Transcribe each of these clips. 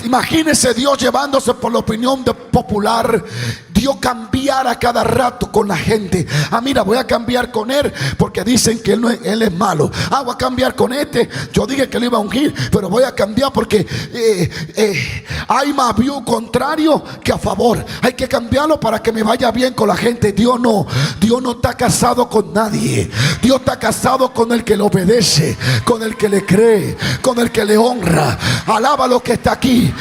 Imagínese Dios llevándose por la opinión popular. Dios cambiar a cada rato con la gente. Mira, voy a cambiar con él porque dicen que él es malo. Voy a cambiar con este. Yo dije que le iba a ungir, pero voy a cambiar porque hay más view contrario que a favor. Hay que cambiarlo para que me vaya bien con la gente. Dios no está casado con nadie. Dios está casado con el que le obedece, con el que le cree, con el que le honra. Alaba lo que está aquí.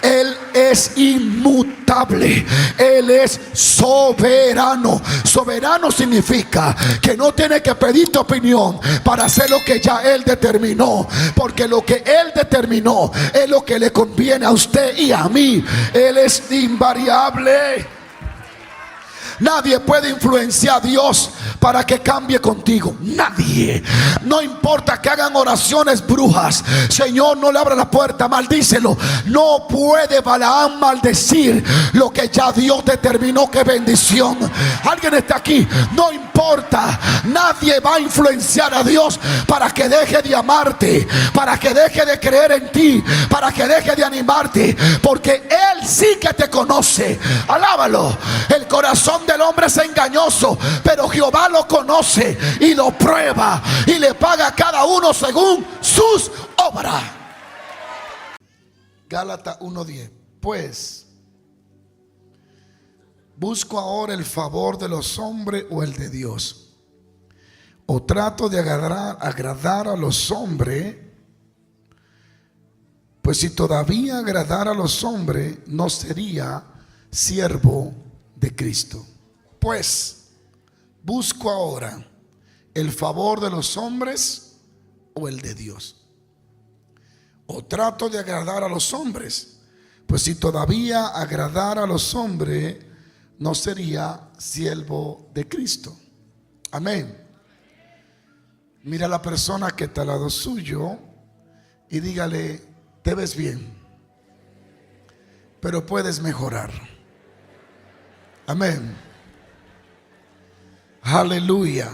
Él es inmutable. Él es soberano. Soberano significa que no tiene que pedir tu opinión para hacer lo que ya Él determinó, porque lo que Él determinó es lo que le conviene a usted y a mí. Él es invariable. Nadie puede influenciar a Dios para que cambie contigo. Nadie. No importa que hagan oraciones brujas. Señor, no le abra la puerta, maldícelo. No puede Balaam maldecir lo que ya Dios determinó que es bendición. Alguien está aquí. No importa. Nadie va a influenciar a Dios para que deje de amarte, para que deje de creer en ti, para que deje de animarte, porque Él sí que te conoce. Alábalo. El corazón del hombre es engañoso, pero Jehová lo conoce y lo prueba y le paga a cada uno según sus obras. Gálatas 1:10. Pues busco ahora el favor de los hombres o el de Dios, o trato de agradar a los hombres. Pues si todavía agradara a los hombres, no sería siervo de Cristo. Pues busco ahora el favor de los hombres o el de Dios, o trato de agradar a los hombres. Pues si todavía agradara a los hombres, no sería siervo de Cristo. Amén. Mira a la persona que está al lado suyo y dígale: te ves bien, pero puedes mejorar. Amén. Aleluya.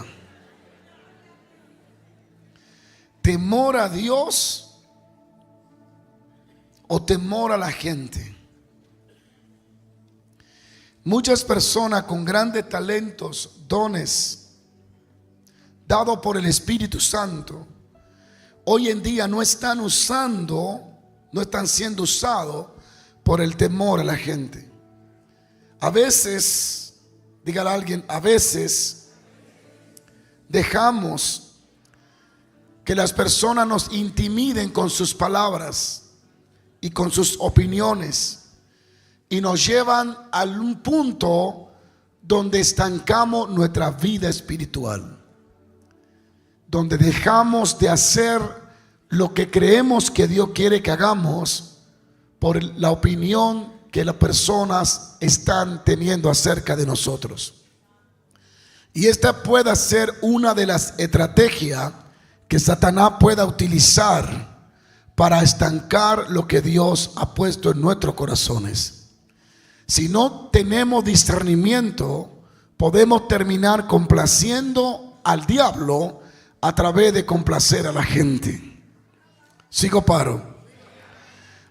Temor a Dios o temor a la gente. Muchas personas con grandes talentos, dones, dados por el Espíritu Santo, hoy en día no están siendo usados por el temor a la gente. A veces, dígale a alguien, a veces dejamos que las personas nos intimiden con sus palabras y con sus opiniones, y nos llevan a un punto donde estancamos nuestra vida espiritual, donde dejamos de hacer lo que creemos que Dios quiere que hagamos por la opinión que las personas están teniendo acerca de nosotros. Y esta puede ser una de las estrategias que Satanás pueda utilizar para estancar lo que Dios ha puesto en nuestros corazones. Si no tenemos discernimiento, podemos terminar complaciendo al diablo a través de complacer a la gente. Sigo paro.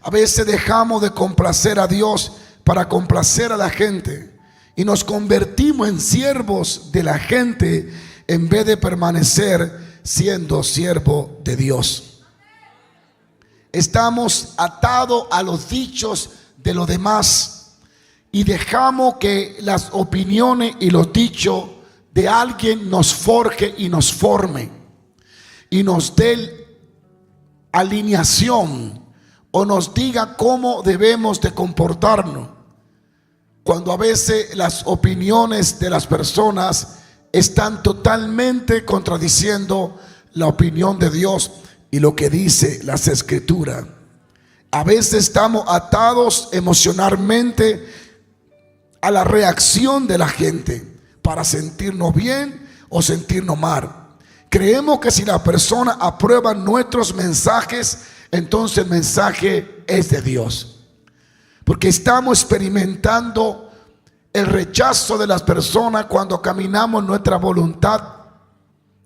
A veces dejamos de complacer a Dios para complacer a la gente y nos convertimos en siervos de la gente en vez de permanecer siendo siervo de Dios. Estamos atados a los dichos de los demás y dejamos que las opiniones y los dichos de alguien nos forje y nos forme y nos dé alineación o nos diga cómo debemos de comportarnos, cuando a veces las opiniones de las personas están totalmente contradiciendo la opinión de Dios y lo que dice las Escrituras. A veces estamos atados emocionalmente a la reacción de la gente para sentirnos bien o sentirnos mal. Creemos que si la persona aprueba nuestros mensajes, entonces el mensaje es de Dios, porque estamos experimentando el rechazo de las personas cuando caminamos nuestra voluntad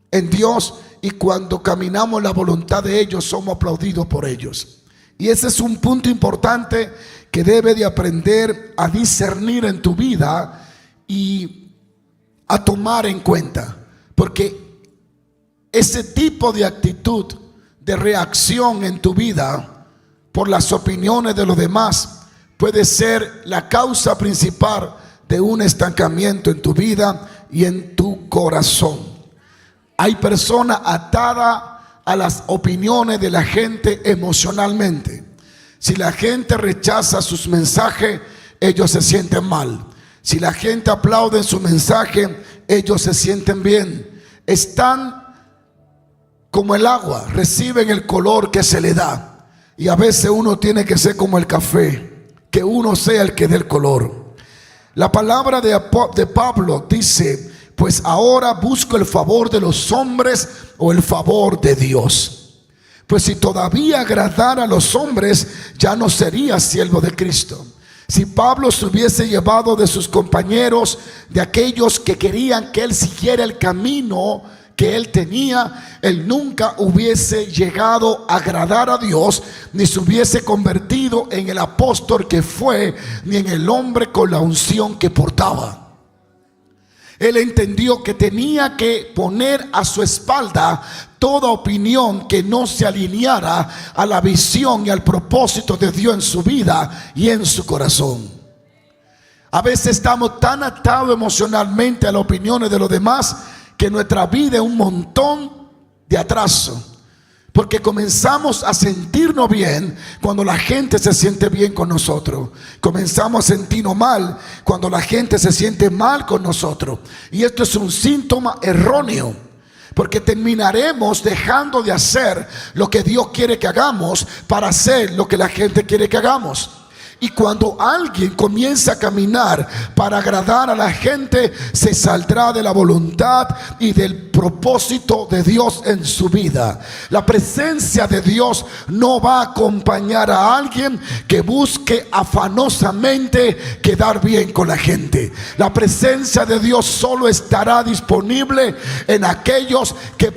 en Dios, y cuando caminamos la voluntad de ellos somos aplaudidos por ellos. Y ese es un punto importante que debe de aprender a discernir en tu vida y a tomar en cuenta. Porque ese tipo de actitud, de reacción en tu vida por las opiniones de los demás, puede ser la causa principal de un estancamiento en tu vida y en tu corazón. Hay personas atadas a las opiniones de la gente emocionalmente. Si la gente rechaza sus mensajes, ellos se sienten mal. Si la gente aplaude su mensaje, ellos se sienten bien. Están como el agua, reciben el color que se le da. Y a veces uno tiene que ser como el café, que uno sea el que dé el color. La palabra de Pablo dice: pues ahora busco el favor de los hombres o el favor de Dios. Pues si todavía agradara a los hombres, ya no sería siervo de Cristo. Si Pablo se hubiese llevado de sus compañeros, de aquellos que querían que él siguiera el camino que él tenía, él nunca hubiese llegado a agradar a Dios, ni se hubiese convertido en el apóstol que fue, ni en el hombre con la unción que portaba. Él entendió que tenía que poner a su espalda toda opinión que no se alineara a la visión y al propósito de Dios en su vida y en su corazón. A veces estamos tan atados emocionalmente a las opiniones de los demás que nuestra vida es un montón de atraso. Porque comenzamos a sentirnos bien cuando la gente se siente bien con nosotros. Comenzamos a sentirnos mal cuando la gente se siente mal con nosotros. Y esto es un síntoma erróneo, porque terminaremos dejando de hacer lo que Dios quiere que hagamos para hacer lo que la gente quiere que hagamos. Y cuando alguien comienza a caminar para agradar a la gente, se saldrá de la voluntad y del propósito de Dios en su vida. La presencia de Dios no va a acompañar a alguien que busque afanosamente quedar bien con la gente. La presencia de Dios solo estará disponible en aquellos que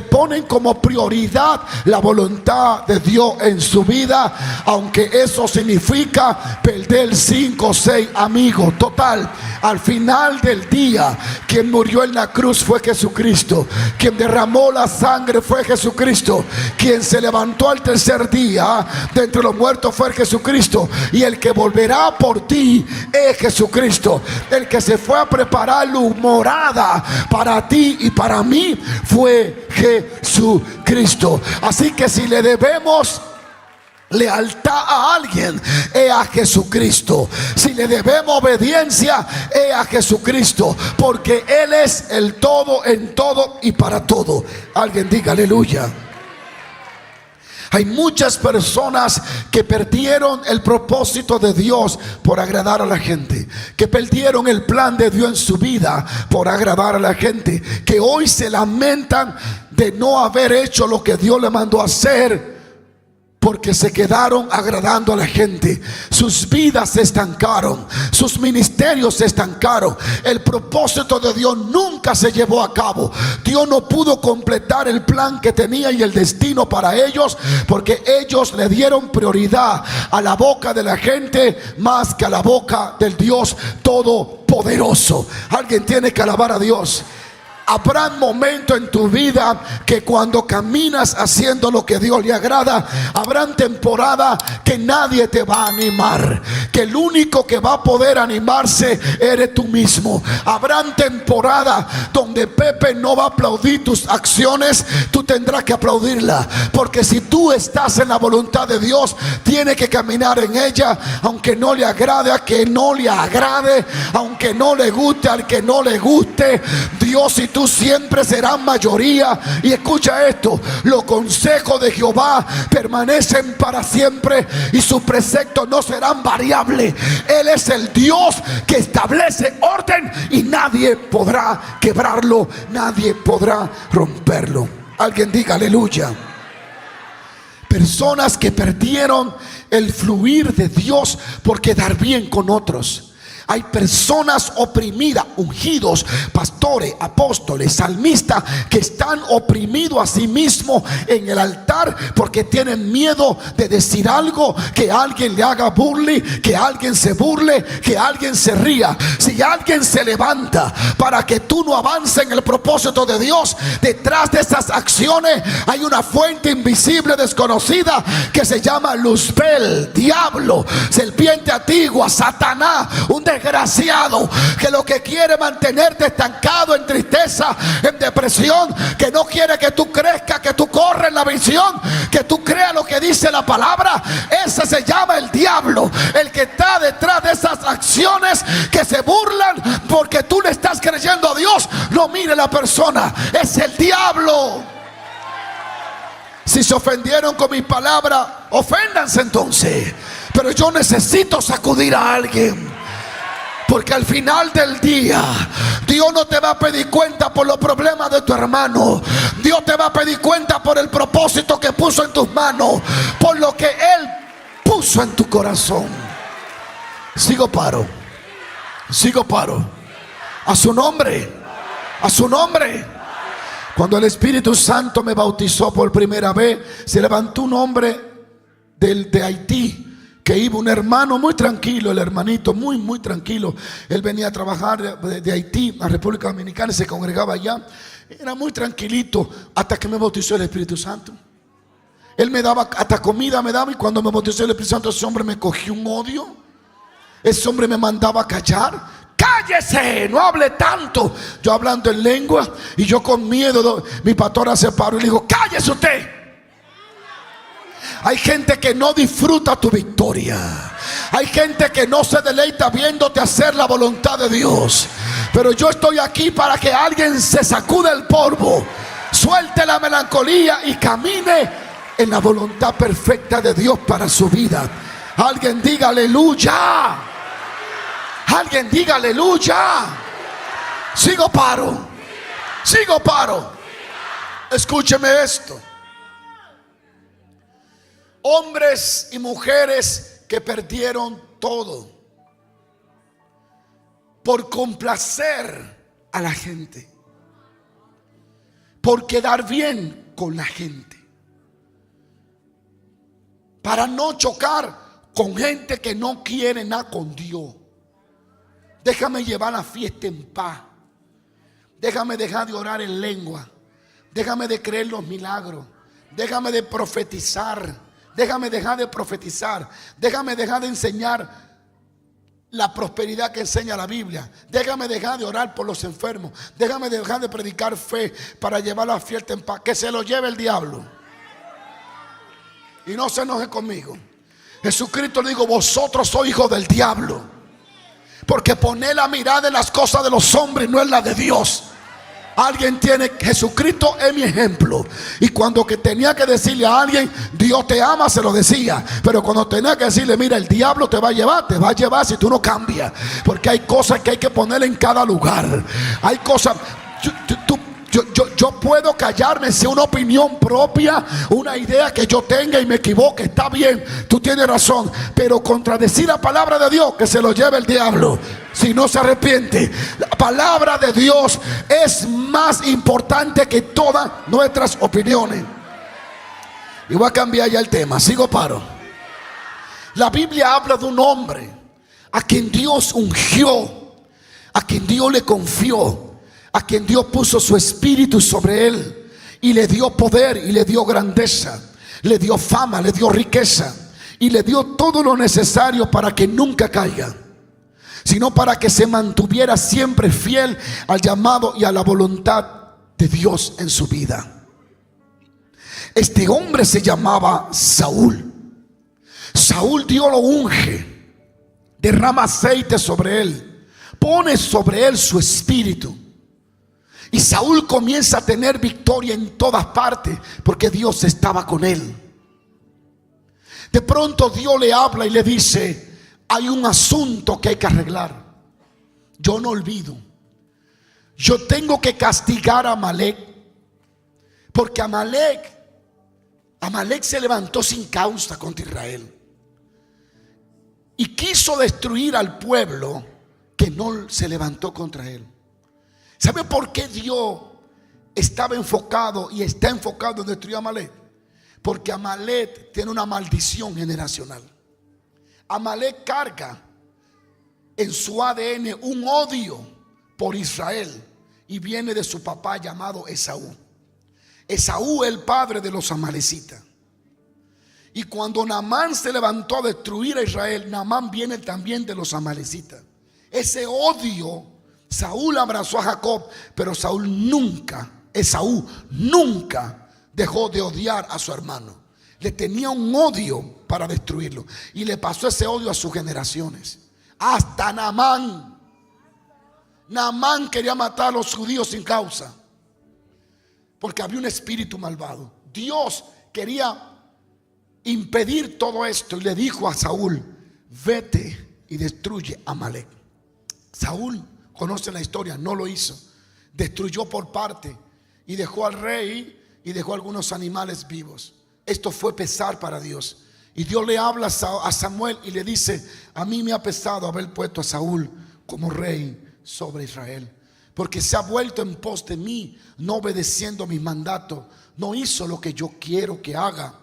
ponen como prioridad la voluntad de Dios en su vida, aunque eso significa perder 5 o 6 amigos. Total, al final del día, quien murió en la cruz fue Jesucristo. Quien derramó la sangre fue Jesucristo. Quien se levantó al tercer día de entre los muertos fue Jesucristo. Y el que volverá por ti es Jesucristo. El que se fue a preparar morada para ti y para mí fue Jesucristo. Así que si le debemos lealtad a alguien, es a Jesucristo. Si le debemos obediencia, es a Jesucristo, porque Él es el todo en todo y para todo. Alguien diga aleluya. Hay muchas personas que perdieron el propósito de Dios por agradar a la gente, que perdieron el plan de Dios en su vida por agradar a la gente, que hoy se lamentan de no haber hecho lo que Dios le mandó a hacer, porque se quedaron agradando a la gente. Sus vidas se estancaron, sus ministerios se estancaron. El propósito de Dios nunca se llevó a cabo. Dios no pudo completar el plan que tenía y el destino para ellos, porque ellos le dieron prioridad a la boca de la gente más que a la boca del Dios Todopoderoso. Alguien tiene que alabar a Dios. Habrá momentos en tu vida que cuando caminas haciendo lo que Dios le agrada, habrán temporadas que nadie te va a animar, que el único que va a poder animarse eres tú mismo. Habrán temporadas donde Pepe no va a aplaudir tus acciones, tú tendrás que aplaudirla, porque si tú estás en la voluntad de Dios, tienes que caminar en ella, aunque no le agrade a que no le agrade, aunque no le guste al que no le guste. Dios y tú siempre serás mayoría. Y escucha esto: los consejos de Jehová permanecen para siempre y sus preceptos no serán variables. Él es el Dios que establece orden y nadie podrá quebrarlo, nadie podrá romperlo. Alguien diga aleluya. Personas que perdieron el fluir de Dios por quedar bien con otros. Hay personas oprimidas, ungidos, pastores, apóstoles, salmistas, que están oprimidos a sí mismos en el altar porque tienen miedo de decir algo, que alguien le haga bullying, que alguien se burle, que alguien se ría. Si alguien se levanta para que tú no avances en el propósito de Dios, detrás de esas acciones hay una fuente invisible, desconocida, que se llama Luzbel, diablo, serpiente antigua, Satanás, un desgraciado que lo que quiere mantenerte estancado en tristeza, en depresión, que no quiere que tú crezcas, que tú corres en la visión, que tú creas lo que dice la palabra. Ese se llama el diablo, el que está detrás de esas acciones que se burlan porque tú le estás creyendo a Dios. No mire la persona, es el diablo. Si se ofendieron con mi palabra, oféndanse entonces. Pero yo necesito sacudir a alguien, porque al final del día Dios no te va a pedir cuenta por los problemas de tu hermano. Dios te va a pedir cuenta por el propósito que puso en tus manos, por lo que Él puso en tu corazón. Sigo paro. A su nombre. A su nombre. Cuando el Espíritu Santo me bautizó por primera vez, se levantó un hombre de Haití, que iba, un hermano muy tranquilo, el hermanito muy tranquilo. Él venía a trabajar de Haití a República Dominicana y se congregaba allá. Era muy tranquilito hasta que me bautizó el Espíritu Santo. Él me daba, hasta comida me daba, y cuando me bautizó el Espíritu Santo, ese hombre me cogió un odio. Ese hombre me mandaba a callar. Cállese, no hable tanto. Yo hablando en lengua y yo con miedo. Mi pastora se paró y le dijo: cállese usted. Hay gente que no disfruta tu victoria. Hay gente que no se deleita viéndote hacer la voluntad de Dios. Pero yo estoy aquí para que alguien se sacude el polvo, suelte la melancolía y camine en la voluntad perfecta de Dios para su vida. Alguien diga aleluya. Alguien diga aleluya. Sigo paro. Escúcheme esto. Hombres y mujeres que perdieron todo por complacer a la gente, por quedar bien con la gente, para no chocar con gente que no quiere nada con Dios. Déjame llevar la fiesta en paz. Déjame dejar de orar en lengua. Déjame de creer los milagros. Déjame de profetizar. Déjame dejar de profetizar. Déjame dejar de enseñar la prosperidad que enseña la Biblia. Déjame dejar de orar por los enfermos. Déjame dejar de predicar fe para llevar la fiesta en paz. Que se lo lleve el diablo. Y no se enoje conmigo. Jesucristo le dijo: vosotros sois hijos del diablo, porque poner la mirada en las cosas de los hombres, no en la de Dios. Alguien tiene, Jesucristo es mi ejemplo. Y cuando que tenía que decirle a alguien: Dios te ama, se lo decía. Pero cuando tenía que decirle: mira, el diablo te va a llevar si tú no cambias. Porque hay cosas que hay que poner en cada lugar. Hay cosas, yo puedo callarme si una opinión propia, una idea que yo tenga y me equivoque, está bien, tú tienes razón. Pero contradecir la palabra de Dios, que se lo lleve el diablo si no se arrepiente. La palabra de Dios es más importante que todas nuestras opiniones. Y voy a cambiar ya el tema. Sigo paro. La Biblia habla de un hombre a quien Dios ungió, a quien Dios le confió, a quien Dios puso su espíritu sobre él y le dio poder y le dio grandeza, le dio fama, le dio riqueza y le dio todo lo necesario para que nunca caiga, sino para que se mantuviera siempre fiel al llamado y a la voluntad de Dios en su vida. Este hombre se llamaba Saúl. Saúl, Dios lo unge, derrama aceite sobre él, pone sobre él su espíritu. Y Saúl comienza a tener victoria en todas partes porque Dios estaba con él. De pronto Dios le habla y le dice: hay un asunto que hay que arreglar. Yo no olvido. Yo tengo que castigar a Amalek, porque Amalek se levantó sin causa contra Israel y quiso destruir al pueblo no se levantó contra él. ¿Sabe por qué Dios estaba enfocado y está enfocado en destruir a Amalek? Porque Amalek tiene una maldición generacional. Amalek carga en su ADN un odio por Israel y viene de su papá llamado Esaú. Esaú es el padre de los amalecitas. Y cuando Naamán se levantó a destruir a Israel, Naamán viene también de los amalecitas. Ese odio, Saúl abrazó a Jacob, pero Esaú nunca dejó de odiar a su hermano. Le tenía un odio para destruirlo y le pasó ese odio a sus generaciones. Hasta Naamán quería matar a los judíos sin causa, porque había un espíritu malvado. Dios quería impedir todo esto y le dijo a Saúl: vete y destruye a Amalek. Saúl, conoce la historia, no lo hizo. Destruyó por parte y dejó al rey y dejó algunos animales vivos. Esto fue pesar para Dios. Y Dios le habla a Samuel y le dice: a mí me ha pesado haber puesto a Saúl como rey sobre Israel, porque se ha vuelto en pos de mí, no obedeciendo mis mandatos, no hizo lo que yo quiero que haga.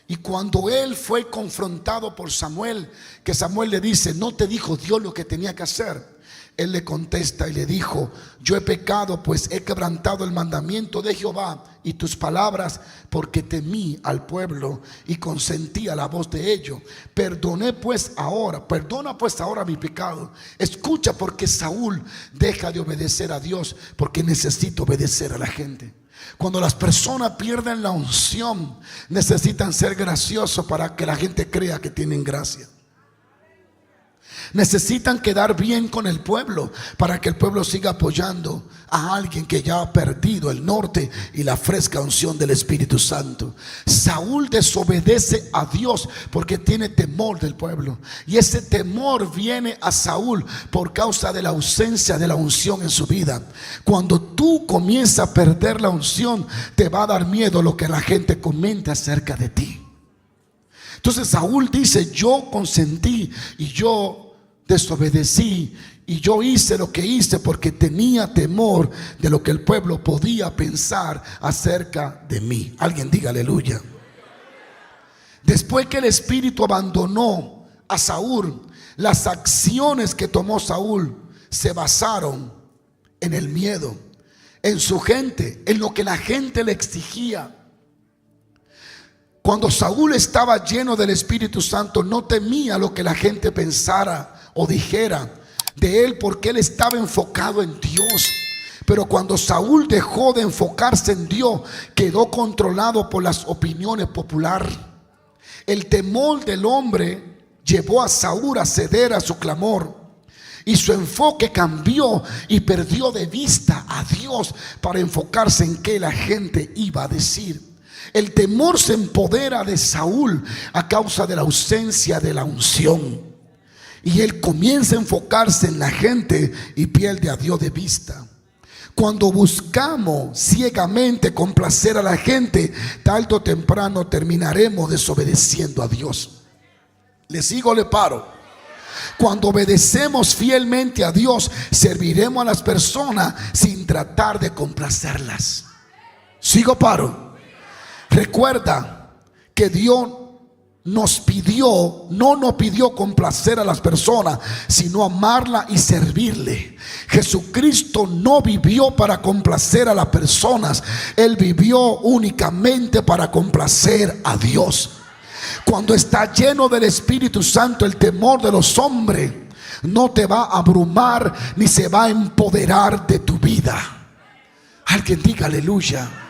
Y cuando él fue confrontado por Samuel, que Samuel le dice: ¿no te dijo Dios lo que tenía que hacer? Él le contesta y le dijo: yo he pecado, pues he quebrantado el mandamiento de Jehová y tus palabras, porque temí al pueblo y consentí a la voz de ellos. Perdona pues ahora mi pecado. Escucha, porque Saúl deja de obedecer a Dios, porque necesita obedecer a la gente. Cuando las personas pierden la unción, necesitan ser graciosos para que la gente crea que tienen gracia. Necesitan quedar bien con el pueblo para que el pueblo siga apoyando a alguien que ya ha perdido el norte y la fresca unción del Espíritu Santo. Saúl desobedece a Dios porque tiene temor del pueblo, y ese temor viene a Saúl por causa de la ausencia de la unción en su vida. Cuando tú comienzas a perder la unción, te va a dar miedo lo que la gente comente acerca de ti. Entonces Saúl dice: yo consentí y yo desobedecí y yo hice lo que hice porque tenía temor de lo que el pueblo podía pensar acerca de mí. Alguien diga aleluya. Después que el espíritu abandonó a Saúl, las acciones que tomó Saúl se basaron en el miedo, en su gente, en lo que la gente le exigía. Cuando Saúl estaba lleno del Espíritu Santo, no temía lo que la gente pensara o dijera de él, porque él estaba enfocado en Dios. Pero cuando Saúl dejó de enfocarse en Dios, quedó controlado por las opiniones populares. El temor del hombre llevó a Saúl a ceder a su clamor, y su enfoque cambió y perdió de vista a Dios para enfocarse en qué la gente iba a decir. El temor se empodera de Saúl a causa de la ausencia de la unción, y él comienza a enfocarse en la gente y pierde a Dios de vista. Cuando buscamos ciegamente complacer a la gente, tarde o temprano terminaremos desobedeciendo a Dios. ¿Le sigo o le paro? Cuando obedecemos fielmente a Dios, serviremos a las personas sin tratar de complacerlas. ¿Sigo o paro? Recuerda que Dios no nos pidió complacer a las personas, sino amarla y servirle. Jesucristo no vivió para complacer a las personas, Él vivió únicamente para complacer a Dios. Cuando está lleno del Espíritu Santo, el temor de los hombres no te va a abrumar ni se va a empoderar de tu vida. Alguien diga aleluya.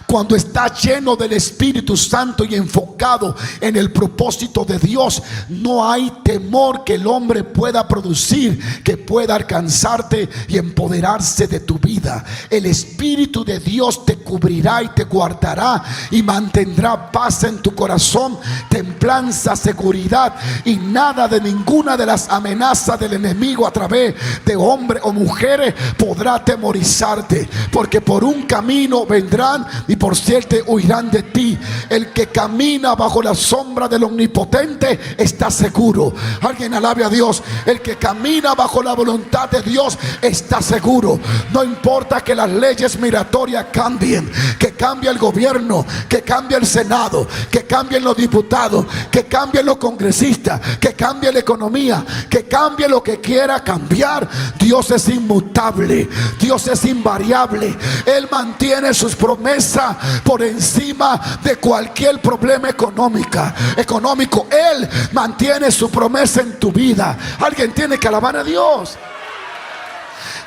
Cuando está lleno del Espíritu Santo y enfocado en el propósito de Dios, no hay temor que el hombre pueda producir que pueda alcanzarte y empoderarse de tu vida. El Espíritu de Dios te cubrirá y te guardará y mantendrá paz en tu corazón, templanza, seguridad, y nada de ninguna de las amenazas del enemigo a través de hombres o mujeres podrá atemorizarte, porque por un camino vendrán y por 7 huirán de ti. El que camina bajo la sombra del Omnipotente está seguro. Alguien alabe a Dios. El que camina bajo la voluntad de Dios está seguro. No importa que las leyes migratorias cambien, que cambie el gobierno, que cambie el Senado, que cambien los diputados, que cambien los congresistas, que cambie la economía, que cambie lo que quiera cambiar. Dios es inmutable, Dios es invariable. Él mantiene sus promesas por encima de cualquier problema económico. Él mantiene su promesa en tu vida. Alguien tiene que alabar a Dios.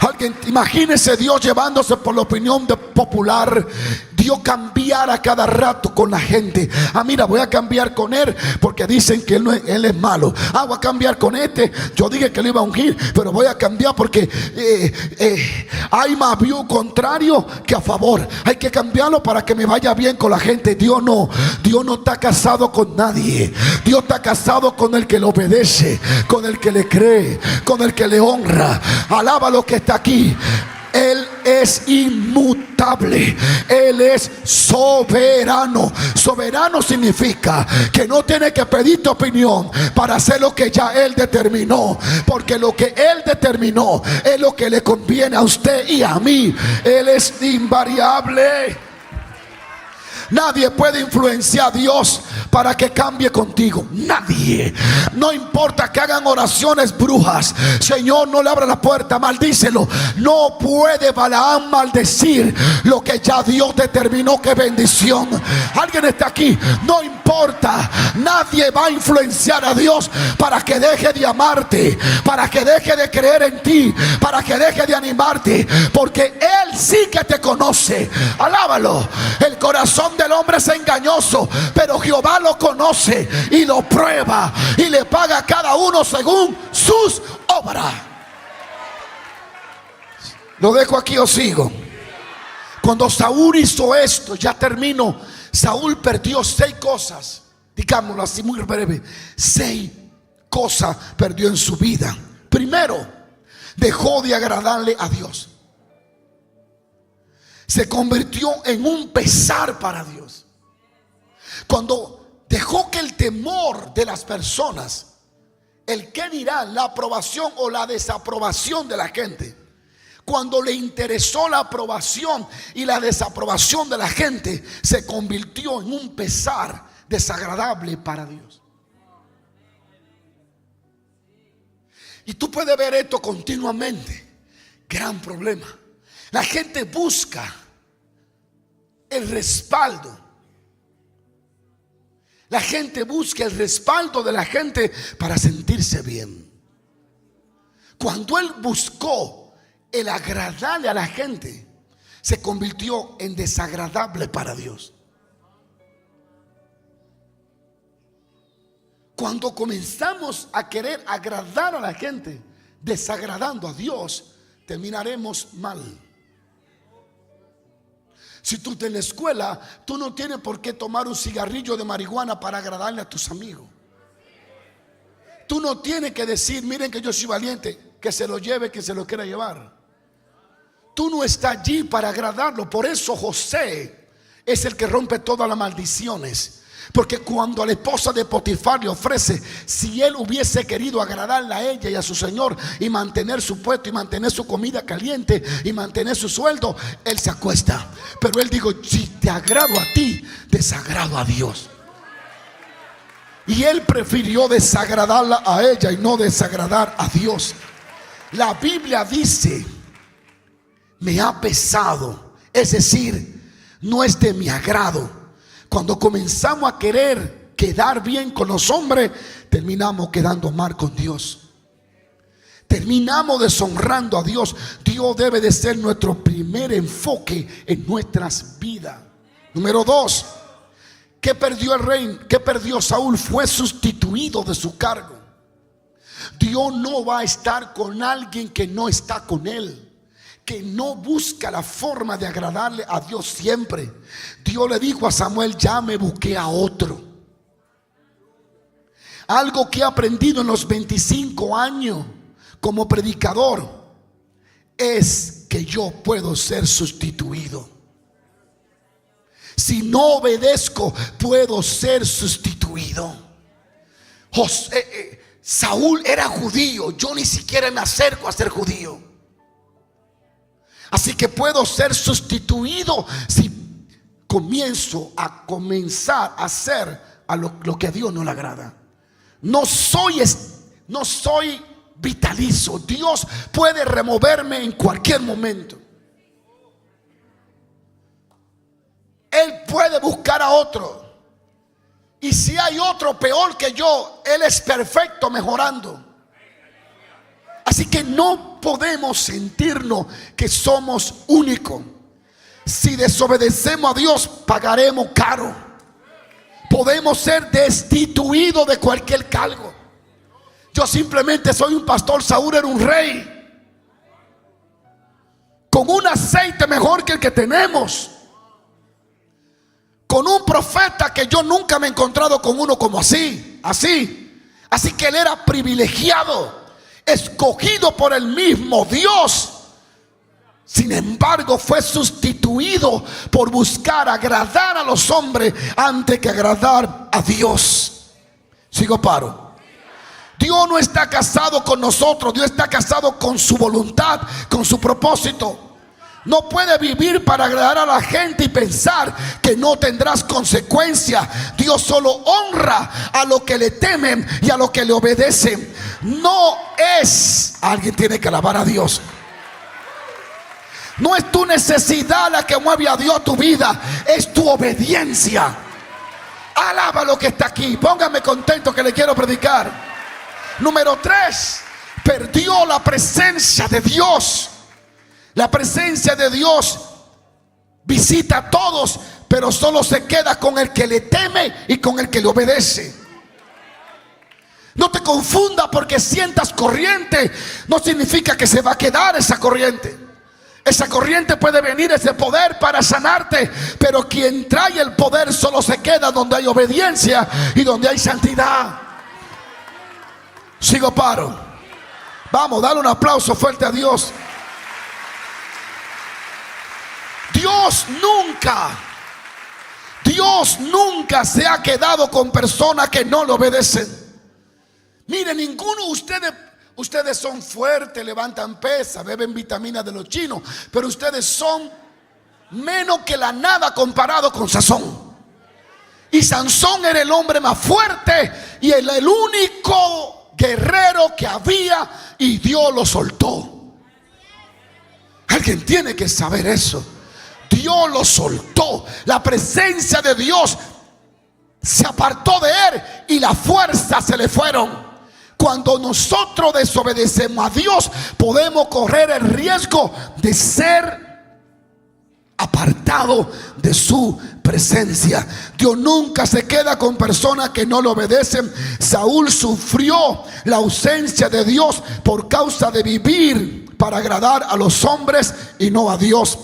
Alguien, imagínese Dios llevándose por la opinión popular. Dios cambiar a cada rato con la gente. Mira, voy a cambiar con él porque dicen que él es malo. Voy a cambiar con este. Yo dije que lo iba a ungir, pero voy a cambiar porque hay más view contrario que a favor. Hay que cambiarlo para que me vaya bien con la gente. Dios no está casado con nadie. Dios está casado con el que le obedece, con el que le cree, con el que le honra. Alaba lo que está aquí. Él es inmutable. Él es soberano. Soberano significa que no tiene que pedir tu opinión para hacer lo que ya Él determinó, porque lo que Él determinó es lo que le conviene a usted y a mí. Él es invariable. Nadie puede influenciar a Dios para que cambie contigo. Nadie. No importa que hagan oraciones brujas. Señor, no le abra la puerta, maldícelo. No puede Balaam maldecir lo que ya Dios determinó que es bendición. Alguien está aquí. No importa. Nadie va a influenciar a Dios para que deje de amarte, para que deje de creer en ti, para que deje de animarte, porque Él sí que te conoce. Alábalo. El corazón del hombre es engañoso, pero Jehová lo conoce y lo prueba y le paga a cada uno según sus obras. Lo dejo aquí o sigo. Cuando Saúl hizo esto, ya termino. Saúl perdió 6 cosas, digámoslo así muy breve. 6 cosas perdió en su vida. Primero, dejó de agradarle a Dios. Se convirtió en un pesar para Dios. Cuando dejó que el temor de las personas, el qué dirán, la aprobación o la desaprobación de la gente, cuando le interesó la aprobación y la desaprobación de la gente, se convirtió en un pesar desagradable para Dios. Y tú puedes ver esto continuamente. Gran problema. La gente busca el respaldo. La gente busca el respaldo de la gente para sentirse bien. Cuando él buscó el agradarle a la gente, se convirtió en desagradable para Dios. Cuando comenzamos a querer agradar a la gente, desagradando a Dios, terminaremos mal. Si tú estás en la escuela, tú no tienes por qué tomar un cigarrillo de marihuana para agradarle a tus amigos. Tú no tienes que decir, miren que yo soy valiente, que se lo lleve, que se lo quiera llevar. Tú no estás allí para agradarlo. Por eso José es el que rompe todas las maldiciones. Porque cuando a la esposa de Potifar le ofrece, si él hubiese querido agradarle a ella y a su señor y mantener su puesto y mantener su comida caliente y mantener su sueldo, él se acuesta. Pero él dijo, si te agrado a ti, desagrado a Dios. Y él prefirió desagradarla a ella y no desagradar a Dios. La Biblia dice, me ha pesado, es decir, no es de mi agrado. Cuando comenzamos a querer quedar bien con los hombres, terminamos quedando mal con Dios. Terminamos deshonrando a Dios. Dios debe de ser nuestro primer enfoque en nuestras vidas. Número 2, ¿qué perdió el rey? ¿Qué perdió Saúl? Fue sustituido de su cargo. Dios no va a estar con alguien que no está con él, que no busca la forma de agradarle a Dios siempre. Dios le dijo a Samuel, ya me busqué a otro. Algo que he aprendido en los 25 años como predicador es que yo puedo ser sustituido. Si no obedezco, puedo ser sustituido. Saúl era judío. Yo ni siquiera me acerco a ser judío. Así que puedo ser sustituido si comienzo a comenzar a hacer a lo que a Dios no le agrada. No soy vitalizo. Dios puede removerme en cualquier momento. Él puede buscar a otro. Y si hay otro peor que yo, Él es perfecto mejorando. Así que no podemos sentirnos que somos únicos. Si desobedecemos a Dios, pagaremos caro. Podemos ser destituidos de cualquier cargo. Yo simplemente soy un pastor. Saúl era un rey, con un aceite mejor que el que tenemos, con un profeta que yo nunca me he encontrado con uno como así. Así que él era privilegiado, escogido por el mismo Dios. Sin embargo, fue sustituido por buscar agradar a los hombres antes que agradar a Dios. Sigo paro. Dios no está casado con nosotros. Dios está casado con su voluntad, con su propósito. No puede vivir para agradar a la gente y pensar que no tendrás consecuencias. Dios solo honra a los que le temen y a los que le obedecen. No es, alguien tiene que alabar a Dios. No es tu necesidad la que mueve a Dios a tu vida, es tu obediencia. Alaba lo que está aquí. Póngame contento que le quiero predicar. Número 3, perdió la presencia de Dios. La presencia de Dios visita a todos, pero solo se queda con el que le teme y con el que le obedece. No te confunda porque sientas corriente, no significa que se va a quedar esa corriente. Esa corriente puede venir, ese poder para sanarte, pero quien trae el poder solo se queda donde hay obediencia y donde hay santidad. Sigo paro. Vamos, dale un aplauso fuerte a Dios. Dios nunca se ha quedado con personas que no le obedecen. Mire, ninguno de ustedes son fuertes, levantan pesas, beben vitaminas de los chinos, pero ustedes son menos que la nada comparado con Sansón. Y Sansón era el hombre más fuerte y el único guerrero que había, y Dios lo soltó. Alguien tiene que saber eso. Dios lo soltó. La presencia de Dios se apartó de él y las fuerzas se le fueron. Cuando nosotros desobedecemos a Dios, podemos correr el riesgo de ser apartado de su presencia. Dios nunca se queda con personas que no le obedecen. Saúl sufrió la ausencia de Dios por causa de vivir para agradar a los hombres y no a Dios.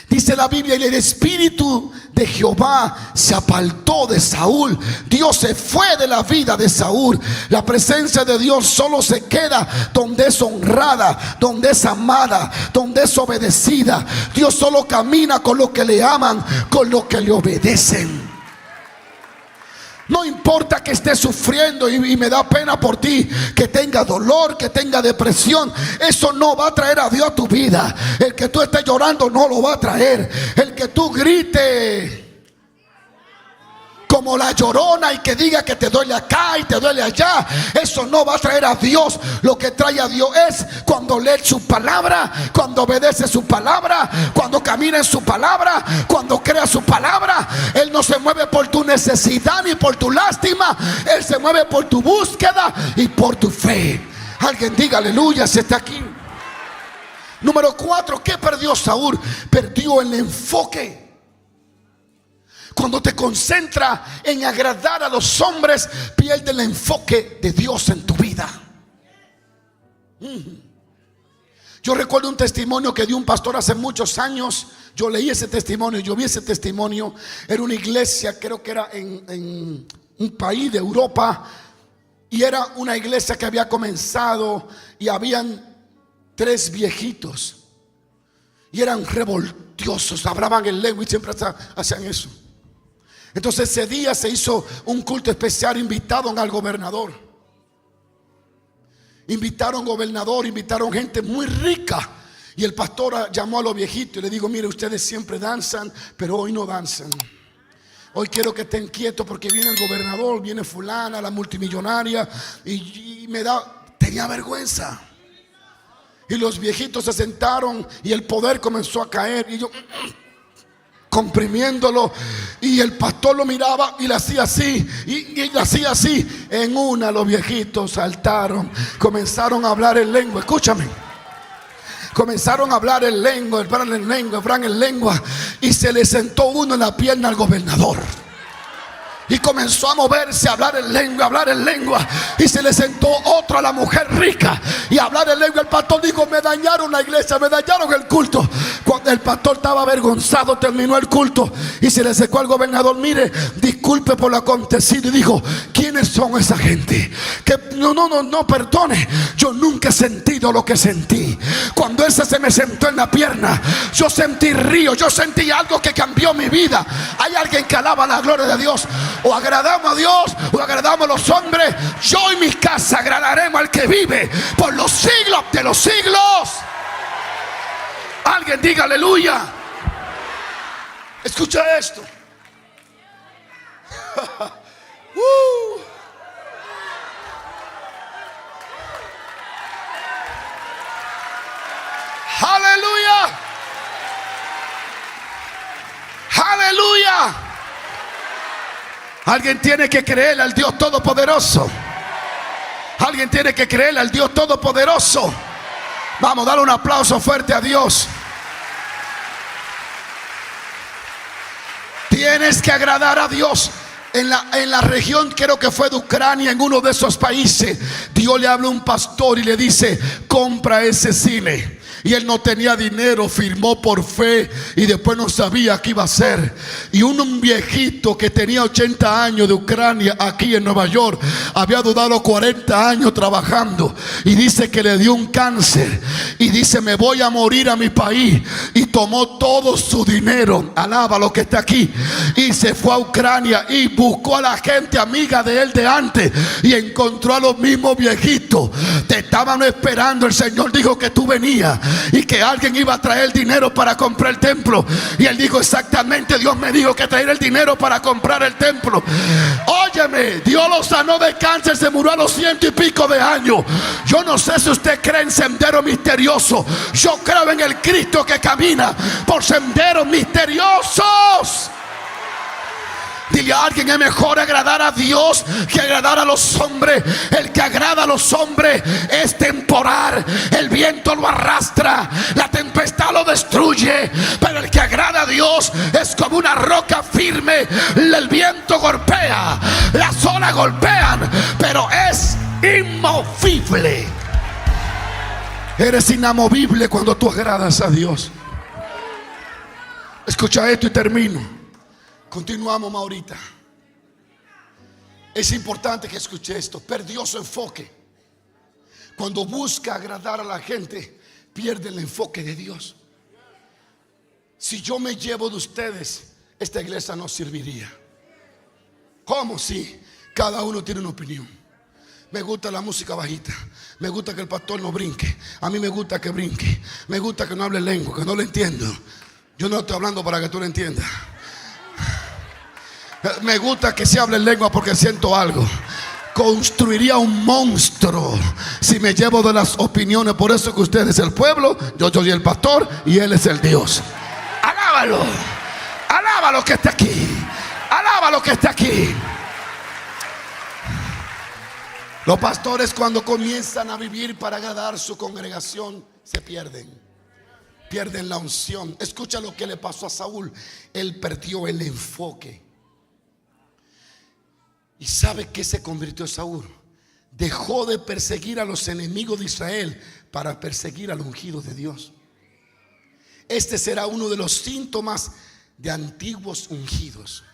Dice la Biblia: y el espíritu de Jehová se apartó de Saúl. Dios se fue de la vida de Saúl. La presencia de Dios solo se queda donde es honrada, donde es amada, donde es obedecida. Dios solo camina con los que le aman, con los que le obedecen. No importa que estés sufriendo y me da pena por ti, que tenga dolor, que tenga depresión, eso no va a traer a Dios a tu vida. El que tú estés llorando no lo va a traer. El que tú grites como la Llorona y que diga que te duele acá y te duele allá, eso no va a traer a Dios. Lo que trae a Dios es cuando lee su palabra, cuando obedece su palabra, cuando camina en su palabra, cuando crea su palabra. Él no se mueve por tu necesidad ni por tu lástima. Él se mueve por tu búsqueda y por tu fe. Alguien diga aleluya si está aquí. Número 4, ¿qué perdió Saúl? Perdió el enfoque. Cuando te concentras en agradar a los hombres, pierde el enfoque de Dios en tu vida. Yo recuerdo un testimonio que dio un pastor hace muchos años. Yo leí ese testimonio, yo vi ese testimonio. Era una iglesia, creo que era en un país de Europa. Y era una iglesia que había comenzado y habían 3 viejitos. y eran revoltosos, hablaban en lengua y siempre hacían eso. Entonces ese día se hizo un culto especial, invitaron al gobernador. Invitaron gobernador, invitaron gente muy rica. Y el pastor llamó a los viejitos y le dijo: mire, ustedes siempre danzan, pero hoy no danzan. Hoy quiero que estén quietos porque viene el gobernador, viene fulana, la multimillonaria. Y tenía vergüenza. Y los viejitos se sentaron y el poder comenzó a caer. Y yo comprimiéndolo, y el pastor lo miraba y le hacía así, y le hacía así. En una los viejitos saltaron, comenzaron a hablar en lengua. Escúchame. Comenzaron a hablar en lengua, hablar en lengua, y se le sentó uno en la pierna al gobernador. Y comenzó a moverse, a hablar en lengua, y se le sentó otro a la mujer rica y a hablar en lengua. El pastor dijo: me dañaron la iglesia, me dañaron el culto. Cuando el pastor estaba avergonzado, terminó el culto y se le acercó al gobernador: mire, disculpe por lo acontecido. Y dijo: ¿quiénes son esa gente? Que no, perdone, yo nunca he sentido lo que sentí. Cuando ese se me sentó en la pierna, yo sentí río, yo sentí algo que cambió mi vida. Hay alguien que alaba la gloria de Dios. O agradamos a Dios o agradamos a los hombres. Yo y mi casa agradaremos al que vive por los siglos de los siglos. Alguien diga aleluya. Escucha esto. Aleluya. Aleluya. Alguien tiene que creer al Dios Todopoderoso. Alguien tiene que creer al Dios Todopoderoso. Vamos, dale un aplauso fuerte a Dios. Tienes que agradar a Dios. En la región, creo que fue de Ucrania, en uno de esos países, Dios le habla a un pastor y le dice: compra ese cine. Y él no tenía dinero, firmó por fe y después no sabía qué iba a hacer. Y un viejito que tenía 80 años de Ucrania, aquí en Nueva York, había durado 40 años trabajando, y dice que le dio un cáncer y dice: me voy a morir a mi país. Y tomó todo su dinero, alaba lo que está aquí, y se fue a Ucrania y buscó a la gente amiga de él de antes y encontró a los mismos viejitos. Te estaban esperando. El Señor dijo que tú venías y que alguien iba a traer dinero para comprar el templo. Y él dijo: exactamente, Dios me dijo que traer el dinero para comprar el templo. Óyeme, Dios lo sanó de cáncer, se murió a los 100 y pico de años. Yo no sé si usted cree en senderos misteriosos. Yo creo en el Cristo que camina por senderos misteriosos. Dile a alguien: es mejor agradar a Dios que agradar a los hombres. El que agrada a los hombres es temporal, el viento lo arrastra, la tempestad lo destruye. Pero el que agrada a Dios es como una roca firme. El viento golpea, las olas golpean, pero es inmovible. Eres inamovible cuando tú agradas a Dios. Escucha esto y termino. Continuamos, Maurita. Es importante que escuche esto. Perdió su enfoque. Cuando busca agradar a la gente, pierde el enfoque de Dios. Si yo me llevo de ustedes, esta iglesia no serviría. ¿Cómo si? Cada uno tiene una opinión. Me gusta la música bajita. Me gusta que el pastor no brinque. A mí me gusta que brinque. Me gusta que no hable lengua, que no lo entiendo. Yo no estoy hablando para que tú lo entiendas. Me gusta que se hable en lengua porque siento algo. Construiría un monstruo si me llevo de las opiniones. Por eso que usted es el pueblo, yo soy el pastor y él es el Dios. Alábalo. Alábalo que está aquí. Alábalo que está aquí. Los pastores, cuando comienzan a vivir para agradar su congregación, se pierden la unción. Escucha lo que le pasó a Saúl. Él perdió el enfoque. ¿Y sabe qué se convirtió Saúl? Dejó de perseguir a los enemigos de Israel para perseguir al ungido de Dios. Este será uno de los síntomas de antiguos ungidos.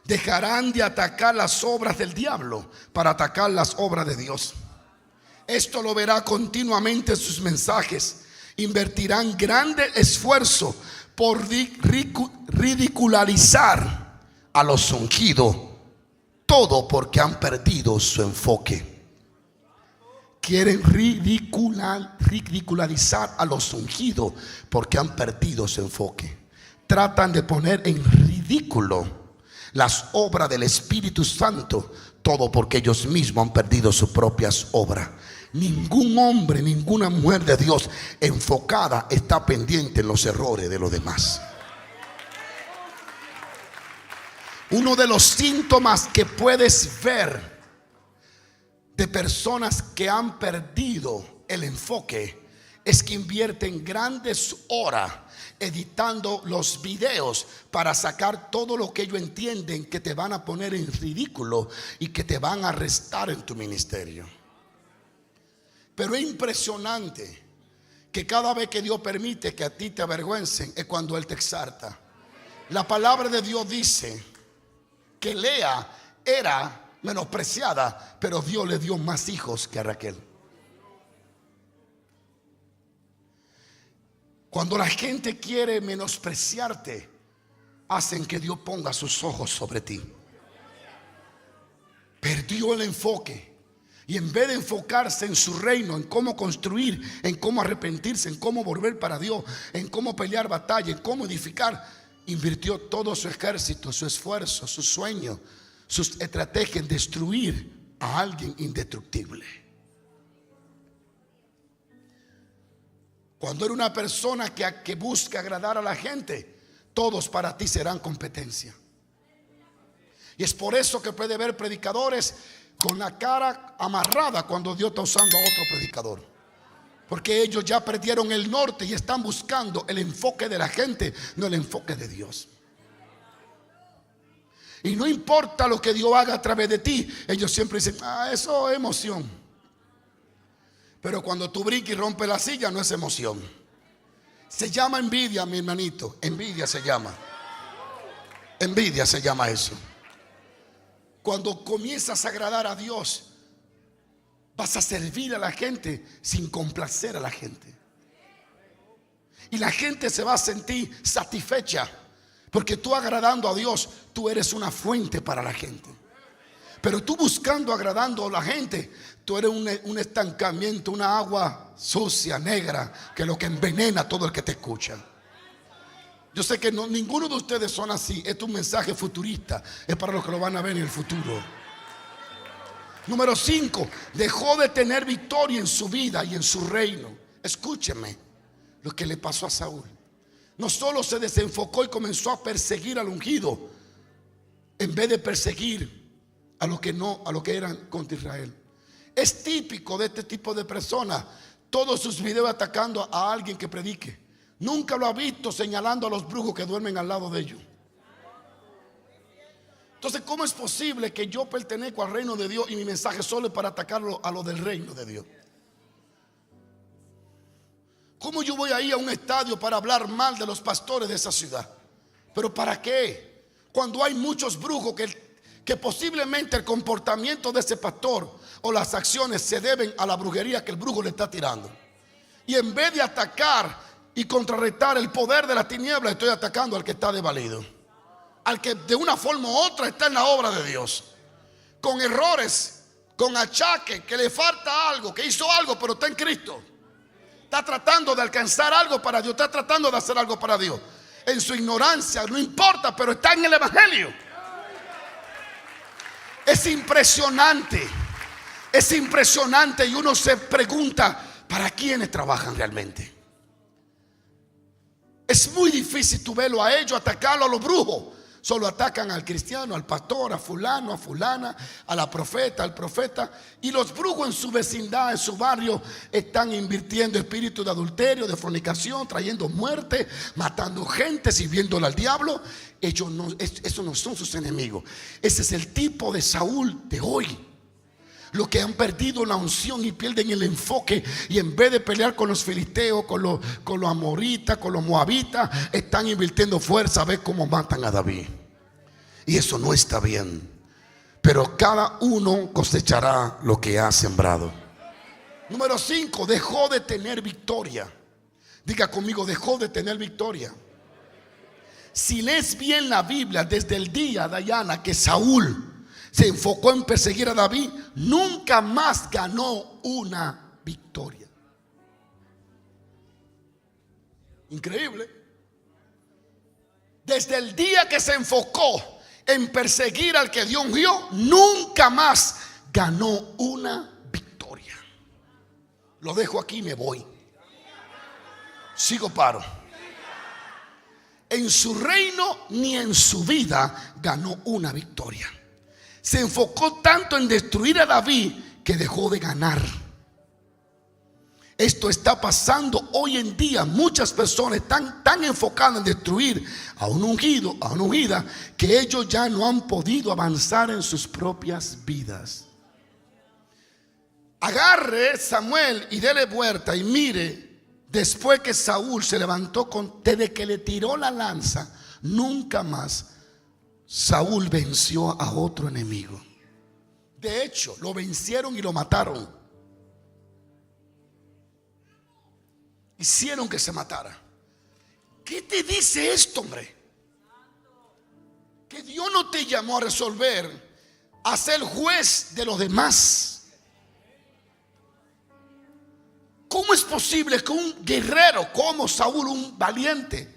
Dejarán de atacar las obras del diablo para atacar las obras de Dios. Esto lo verá continuamente en sus mensajes. Invertirán grande esfuerzo por ridicularizar a los ungidos. Todo porque han perdido su enfoque. Quieren ridicularizar a los ungidos porque han perdido su enfoque. Tratan de poner en ridículo las obras del Espíritu Santo. Todo porque ellos mismos han perdido sus propias obras. Ningún hombre, ninguna mujer de Dios enfocada está pendiente en los errores de los demás. Uno de los síntomas que puedes ver de personas que han perdido el enfoque es que invierten grandes horas editando los videos para sacar todo lo que ellos entienden que te van a poner en ridículo y que te van a restar en tu ministerio. Pero es impresionante que cada vez que Dios permite que a ti te avergüencen es cuando Él te exalta. La palabra de Dios dice que Lea era menospreciada, pero Dios le dio más hijos que a Raquel. Cuando la gente quiere menospreciarte, hacen que Dios ponga sus ojos sobre ti. Perdió el enfoque. Y en vez de enfocarse en su reino, en cómo construir, en cómo arrepentirse, en cómo volver para Dios, en cómo pelear batalla, en cómo edificar, invirtió todo su ejército, su esfuerzo, su sueño, sus estrategias en destruir a alguien indestructible. Cuando eres una persona que busca agradar a la gente, todos para ti serán competencia. Y es por eso que puede haber predicadores con la cara amarrada cuando Dios está usando a otro predicador, porque ellos ya perdieron el norte y están buscando el enfoque de la gente, no el enfoque de Dios. Y no importa lo que Dios haga a través de ti, ellos siempre dicen, eso es emoción. Pero cuando tú brincas y rompes la silla, no es emoción. Se llama envidia, mi hermanito. Envidia se llama. Envidia se llama eso. Cuando comienzas a agradar a Dios, vas a servir a la gente sin complacer a la gente. Y la gente se va a sentir satisfecha, porque tú agradando a Dios, tú eres una fuente para la gente. Pero tú buscando, agradando a la gente, tú eres un estancamiento, una agua sucia, negra, que es lo que envenena a todo el que te escucha. Yo sé que ninguno de ustedes son así. Este es un mensaje futurista. Es para los que lo van a ver en el futuro. Número 5. Dejó de tener victoria en su vida y en su reino. Escúcheme lo que le pasó a Saúl. No solo se desenfocó y comenzó a perseguir al ungido, en vez de perseguir a los que eran contra Israel. Es típico de este tipo de personas. Todos sus videos atacando a alguien que predique. Nunca lo ha visto señalando a los brujos que duermen al lado de ellos. Entonces, ¿cómo es posible que yo pertenezco al reino de Dios y mi mensaje solo es para atacarlo a lo del reino de Dios? ¿Cómo yo voy a ir a un estadio para hablar mal de los pastores de esa ciudad? ¿Pero para qué? Cuando hay muchos brujos que posiblemente el comportamiento de ese pastor o las acciones se deben a la brujería que el brujo le está tirando. Y en vez de atacar y contrarrestar el poder de la tiniebla, estoy atacando al que está desvalido, al que de una forma u otra está en la obra de Dios, con errores, con achaques, que le falta algo, que hizo algo pero está en Cristo, está tratando de alcanzar algo para Dios, está tratando de hacer algo para Dios, en su ignorancia, no importa, pero está en el evangelio. Es impresionante y uno se pregunta, ¿para quiénes trabajan realmente? Es muy difícil tú verlo a ellos, atacarlo a los brujos. Solo atacan al cristiano, al pastor, a fulano, a fulana, a la profeta, al profeta. Y los brujos en su vecindad, en su barrio, están invirtiendo espíritus de adulterio, de fornicación, trayendo muerte, matando gente, sirviéndole al diablo. Ellos no son sus enemigos. Ese es el tipo de Saúl de hoy. Los que han perdido la unción y pierden el enfoque, y en vez de pelear con los filisteos, con los amoritas, con los moabitas, están invirtiendo fuerza a ver cómo matan a David. Y eso no está bien. Pero cada uno cosechará lo que ha sembrado. Número 5, dejó de tener victoria. Diga conmigo, dejó de tener victoria. Si lees bien la Biblia, desde el día, Dayana, que Saúl se enfocó en perseguir a David, nunca más ganó una victoria. Increíble. Desde el día que se enfocó en perseguir al que Dios ungió, nunca más ganó una victoria. Lo dejo aquí y me voy. Sigo, paro. En su reino ni en su vida ganó una victoria. Se enfocó tanto en destruir a David que dejó de ganar. Esto está pasando hoy en día. Muchas personas están tan enfocadas en destruir a un ungido, a una ungida, que ellos ya no han podido avanzar en sus propias vidas. Agarre Samuel y dele vuelta y mire, después que Saúl se levantó desde que le tiró la lanza, nunca más Saúl venció a otro enemigo. De hecho, lo vencieron y lo mataron. Hicieron que se matara. ¿Qué te dice esto, hombre? Que Dios no te llamó a resolver, a ser juez de los demás. ¿Cómo es posible que un guerrero como Saúl, un valiente,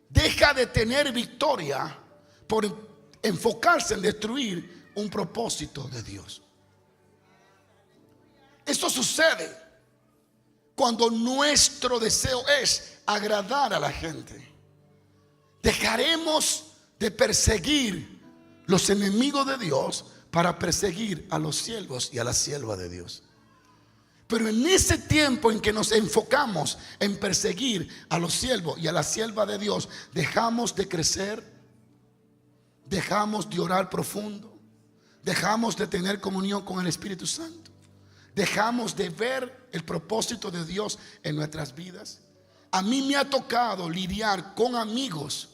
deja de tener victoria por enfocarse en destruir un propósito de Dios? Esto sucede cuando nuestro deseo es agradar a la gente. Dejaremos de perseguir los enemigos de Dios para perseguir a los siervos y a la sierva de Dios. Pero en ese tiempo en que nos enfocamos en perseguir a los siervos y a la sierva de Dios, dejamos de crecer, dejamos de orar profundo, dejamos de tener comunión con el Espíritu Santo. Dejamos de ver el propósito de Dios en nuestras vidas. A mí me ha tocado lidiar con amigos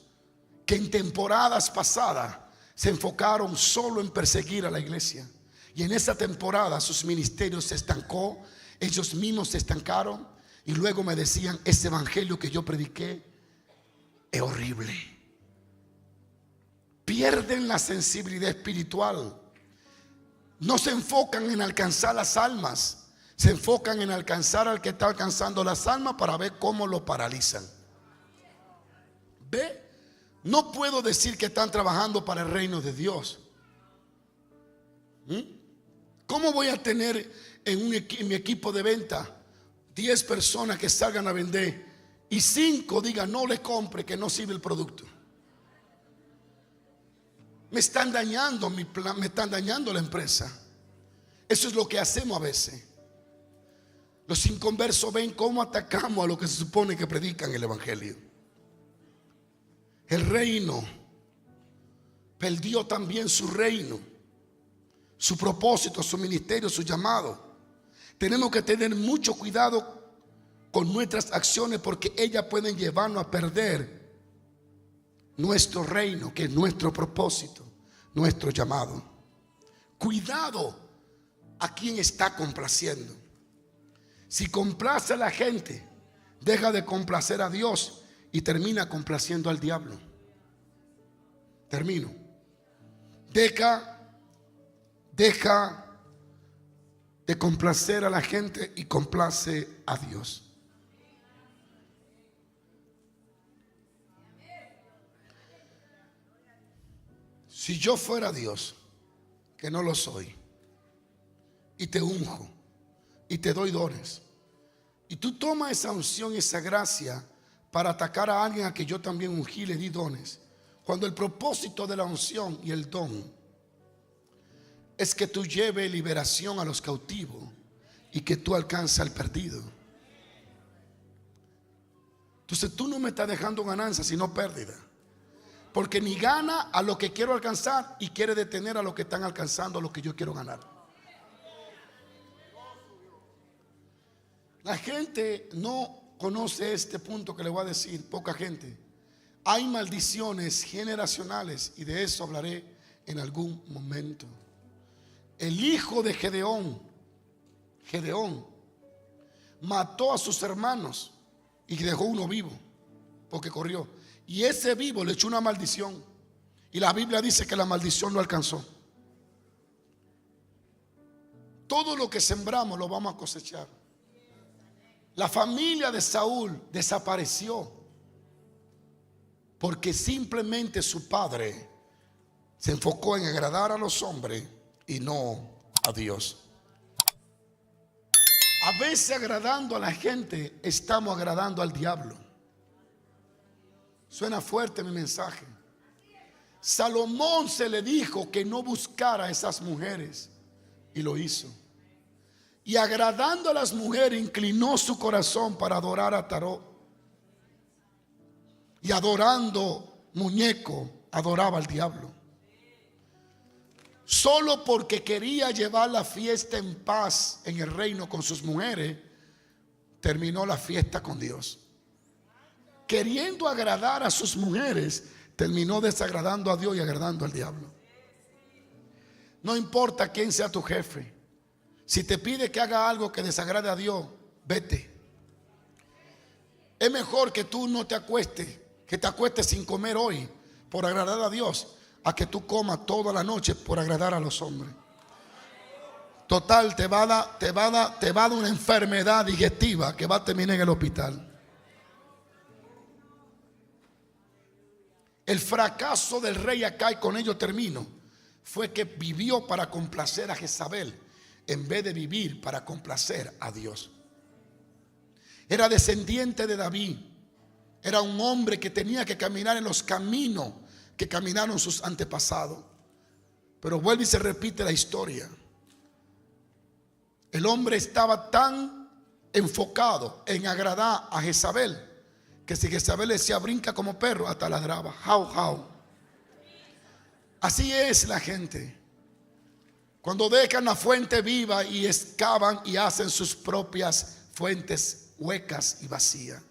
que en temporadas pasadas se enfocaron solo en perseguir a la iglesia. Y en esa temporada sus ministerios se estancó, ellos mismos se estancaron. Y luego me decían, ese evangelio que yo prediqué es horrible. Pierden la sensibilidad espiritual. No se enfocan en alcanzar las almas, se enfocan en alcanzar al que está alcanzando las almas para ver cómo lo paralizan. ¿Ve? No puedo decir que están trabajando para el reino de Dios. ¿Cómo voy a tener en mi equipo de venta 10 personas que salgan a vender y 5 digan no le compre, que no sirve el producto? Me están dañando mi plan, me están dañando la empresa. Eso es lo que hacemos a veces. Los inconversos ven cómo atacamos a los que se supone que predican el evangelio. El reino perdió también su reino, su propósito, su ministerio, su llamado. Tenemos que tener mucho cuidado con nuestras acciones, porque ellas pueden llevarnos a perder nuestro reino, que es nuestro propósito, nuestro llamado. Cuidado a quien está complaciendo. Si complace a la gente, deja de complacer a Dios y termina complaciendo al diablo. Termino. Deja de complacer a la gente y complace a Dios. Si yo fuera Dios, que no lo soy, y te unjo y te doy dones, y tú tomas esa unción y esa gracia para atacar a alguien a que yo también ungí, le di dones, cuando el propósito de la unción y el don es que tú lleves liberación a los cautivos y que tú alcances al perdido. Entonces tú no me estás dejando ganancia, sino pérdida. Porque ni gana a lo que quiero alcanzar y quiere detener a los que están alcanzando lo que yo quiero ganar. La gente no conoce este punto que le voy a decir, poca gente. Hay maldiciones generacionales y de eso hablaré en algún momento. El hijo de Gedeón mató a sus hermanos y dejó uno vivo, porque corrió. Y ese vivo le echó una maldición. Y la Biblia dice que la maldición lo alcanzó. Todo lo que sembramos lo vamos a cosechar. La familia de Saúl desapareció porque simplemente su padre se enfocó en agradar a los hombres y no a Dios. A veces agradando a la gente estamos agradando al diablo. Suena fuerte mi mensaje. Salomón se le dijo que no buscara a esas mujeres y lo hizo. Y agradando a las mujeres inclinó su corazón para adorar a Tarot. Y adorando muñeco adoraba al diablo. Solo porque quería llevar la fiesta en paz en el reino con sus mujeres, terminó la fiesta con Dios. Queriendo agradar a sus mujeres, terminó desagradando a Dios y agradando al diablo. No importa quién sea tu jefe, si te pide que haga algo que desagrade a Dios, vete. Es mejor que tú no te acuestes, que te acuestes sin comer hoy por agradar a Dios, a que tú comas toda la noche por agradar a los hombres. Total, te va a dar una enfermedad digestiva que va a terminar en el hospital. El fracaso del rey Acab, y con ello termino, fue que vivió para complacer a Jezabel en vez de vivir para complacer a Dios. Era descendiente de David. Era un hombre que tenía que caminar en los caminos que caminaron sus antepasados. Pero vuelve y se repite la historia. El hombre estaba tan enfocado en agradar a Jezabel que si Jezabel le decía brinca como perro, hasta ladraba. Jau, jau. Así es la gente. Cuando dejan la fuente viva y excavan y hacen sus propias fuentes huecas y vacías.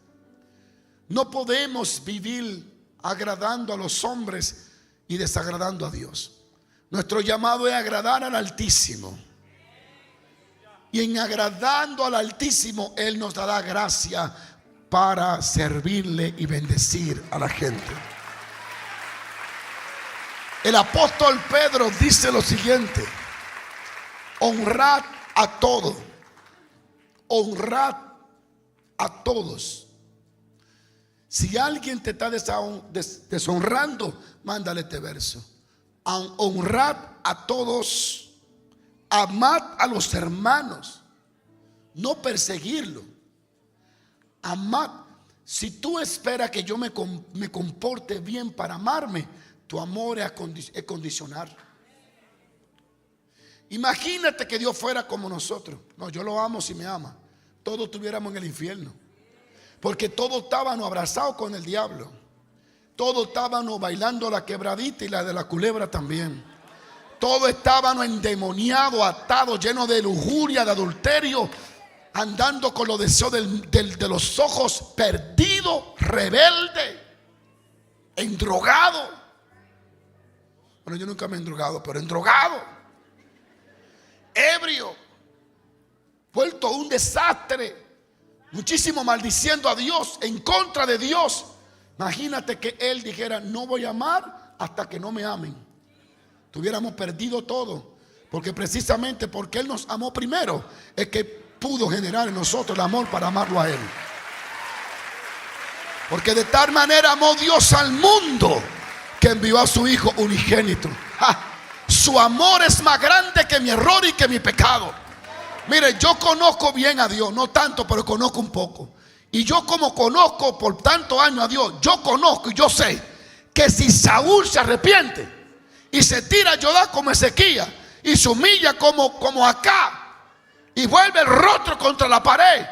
No podemos vivir agradando a los hombres y desagradando a Dios. Nuestro llamado es agradar al Altísimo. Y en agradando al Altísimo, Él nos dará gracia para servirle y bendecir a la gente. El apóstol Pedro dice lo siguiente: honrad a todos, honrad a todos. Si alguien te está deshonrando, mándale este verso: honrad a todos, amad a los hermanos, no perseguirlo. Amad. Si tú esperas que yo me comporte bien para amarme, tu amor es condicional. Imagínate que Dios fuera como nosotros. No, yo lo amo si me ama. Todos estuviéramos en el infierno. Porque todos estábamos abrazados con el diablo. Todos estábamos bailando la quebradita y la de la culebra también. Todos estábamos endemoniados, atados, llenos de lujuria, de adulterio, andando con los deseos de los ojos, perdidos, rebelde, endrogado. Bueno, yo nunca me he endrogado, pero endrogado, ebrio, vuelto un desastre, muchísimo maldiciendo a Dios, en contra de Dios. Imagínate que Él dijera: no voy a amar hasta que no me amen. Tuviéramos perdido todo, porque precisamente porque Él nos amó primero es que pudo generar en nosotros el amor para amarlo a Él. Porque de tal manera amó Dios al mundo que envió a su Hijo unigénito. Su amor es más grande que mi error y que mi pecado. Mire, yo conozco bien a Dios, no tanto, pero conozco un poco. Y yo, como conozco por tantos años a Dios, yo conozco y yo sé que si Saúl se arrepiente y se tira a llorar como Ezequías y se humilla como Acab y vuelve el rostro contra la pared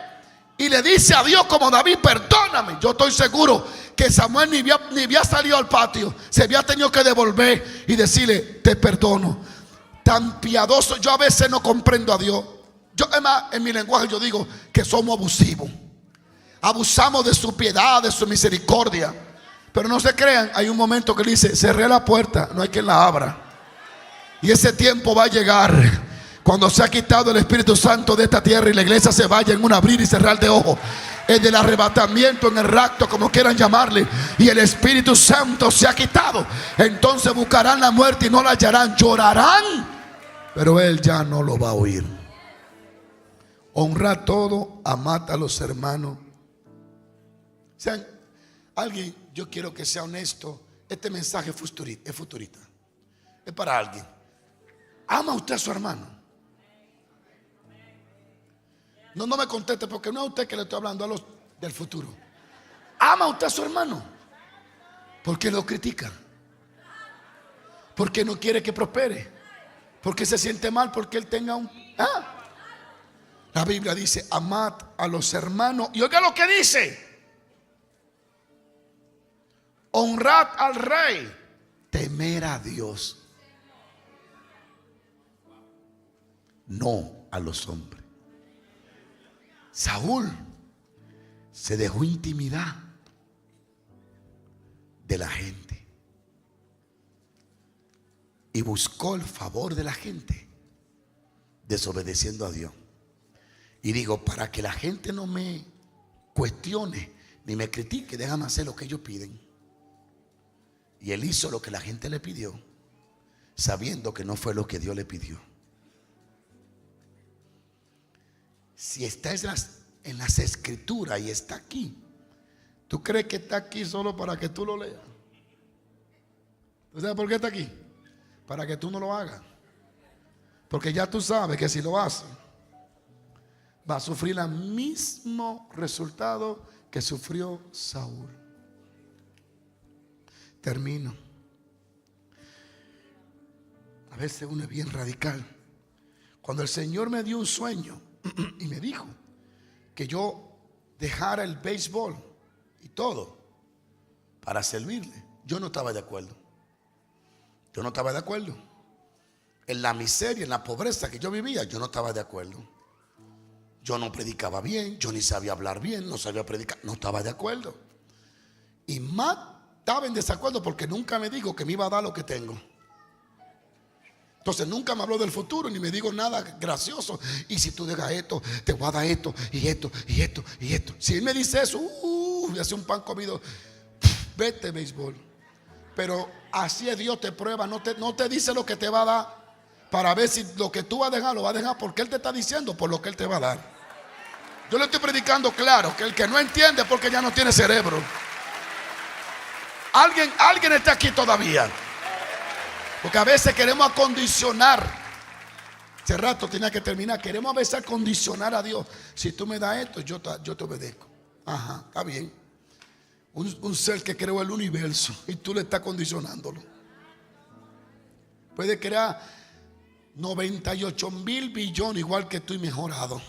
y le dice a Dios como David: perdóname, yo estoy seguro que Samuel ni había salido al patio, se había tenido que devolver y decirle: te perdono. Tan piadoso. Yo a veces no comprendo a Dios. Yo, además, en mi lenguaje yo digo que somos abusivos. Abusamos de su piedad, de su misericordia. Pero no se crean, hay un momento que dice: cerré la puerta, no hay quien la abra. Y ese tiempo va a llegar Cuando se ha quitado el Espíritu Santo de esta tierra y la iglesia se vaya en un abrir y cerrar de ojos, en el arrebatamiento, en el rapto, como quieran llamarle, y el Espíritu Santo se ha quitado, entonces buscarán la muerte y no la hallarán, llorarán, pero él ya no lo va a oír. Honrad todo, amad a los hermanos. Sean, alguien, yo quiero que sea honesto. Este mensaje es futurista. Es para alguien. ¿Ama usted a su hermano? No me conteste, porque no es a usted que le estoy hablando, a los del futuro. ¿Ama usted a su hermano? Porque lo critica, porque no quiere que prospere, porque se siente mal porque él tenga un... La Biblia dice: amad a los hermanos. Y oiga lo que dice: honrad al rey, temer a Dios, no a los hombres. Saúl se dejó intimidar de la gente y buscó el favor de la gente, desobedeciendo a Dios. Y digo, para que la gente no me cuestione ni me critique, déjame hacer lo que ellos piden. Y él hizo lo que la gente le pidió, sabiendo que no fue lo que Dios le pidió. Si está en las escrituras y está aquí, ¿tú crees que está aquí solo para que tú lo leas? ¿Tú sabes por qué está aquí? Para que tú no lo hagas. Porque ya tú sabes que si lo haces, va a sufrir el mismo resultado que sufrió Saúl. Termino. A veces uno es bien radical. Cuando el Señor me dio un sueño y me dijo que yo dejara el béisbol y todo para servirle, yo no estaba de acuerdo. Yo no estaba de acuerdo. En la miseria, en la pobreza que yo vivía, yo no estaba de acuerdo. Yo no predicaba bien, yo ni sabía hablar bien, no sabía predicar, no estaba de acuerdo. Y más estaba en desacuerdo porque nunca me dijo que me iba a dar lo que tengo. Entonces nunca me habló del futuro ni me dijo nada gracioso. Y si tú dejas esto, te voy a dar esto y esto y esto y esto. Si él me dice eso, me hace un pan comido. Vete, béisbol. Pero así es Dios, te prueba, no te dice lo que te va a dar para ver si lo que tú vas a dejar lo vas a dejar porque Él te está diciendo, por lo que Él te va a dar. Yo le estoy predicando claro que el que no entiende es porque ya no tiene cerebro. Alguien está aquí todavía. Porque a veces queremos acondicionar. Hace rato tenía que terminar. Queremos a veces acondicionar a Dios. Si tú me das esto, yo te obedezco. Ajá, está bien. Un ser que creó el universo y tú le estás condicionándolo. Puede crear 98,000 billones igual que tú y mejorado.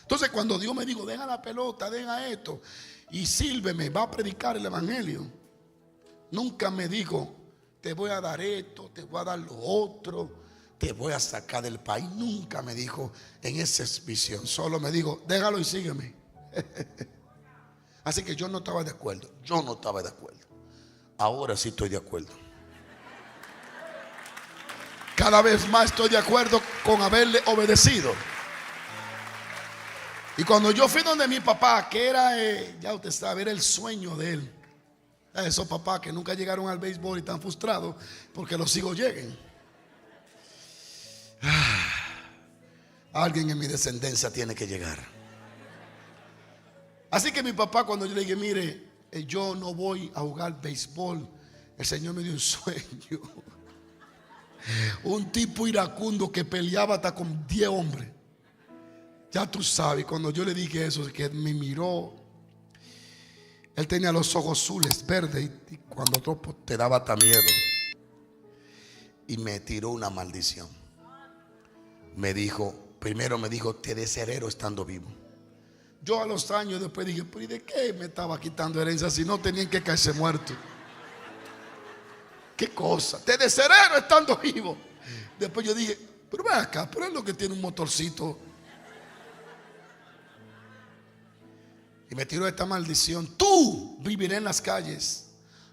Entonces cuando Dios me dijo, deja la pelota, deja esto y sírveme, va a predicar el evangelio, nunca me dijo, te voy a dar esto, te voy a dar lo otro, te voy a sacar del país. Nunca me dijo en esa visión. Solo me dijo, déjalo y sígueme. Así que yo no estaba de acuerdo. Ahora sí estoy de acuerdo. Cada vez más estoy de acuerdo con haberle obedecido. Y cuando yo fui donde mi papá, que era, ya usted sabe, era el sueño de él. Esos papás que nunca llegaron al béisbol y están frustrados porque los hijos lleguen. Alguien en mi descendencia tiene que llegar. Así que mi papá, cuando yo le dije, mire, yo no voy a jugar béisbol, el Señor me dio un sueño. Un tipo iracundo que peleaba hasta con 10 hombres. Ya tú sabes, cuando yo le dije eso, que me miró. Él tenía los ojos azules, verdes, y cuando otro te daba hasta miedo. Y me tiró una maldición. Primero me dijo, te desherero estando vivo. Yo a los años después dije, ¿pero y de qué me estaba quitando herencia si no tenían que caerse muertos? ¿Qué cosa? Te desherero estando vivo. Después yo dije, pero ven acá, pero es lo que tiene un motorcito. Y me tiró esta maldición. Tú vivirás en las calles.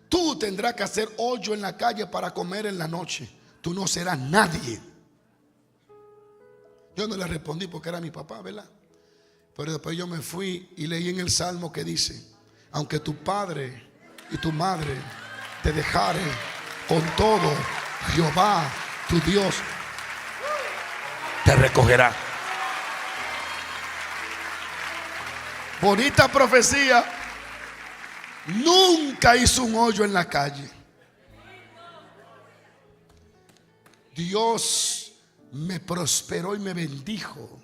Tú tendrás que hacer hoyo en la calle para comer en la noche. Tú no serás nadie. Yo no le respondí porque era mi papá, ¿verdad? Pero después yo me fui y leí en el Salmo que dice: aunque tu padre y tu madre te dejare, con todo Jehová tu Dios te recogerá. Bonita profecía. Nunca hizo un hoyo en la calle. Dios me prosperó y me bendijo.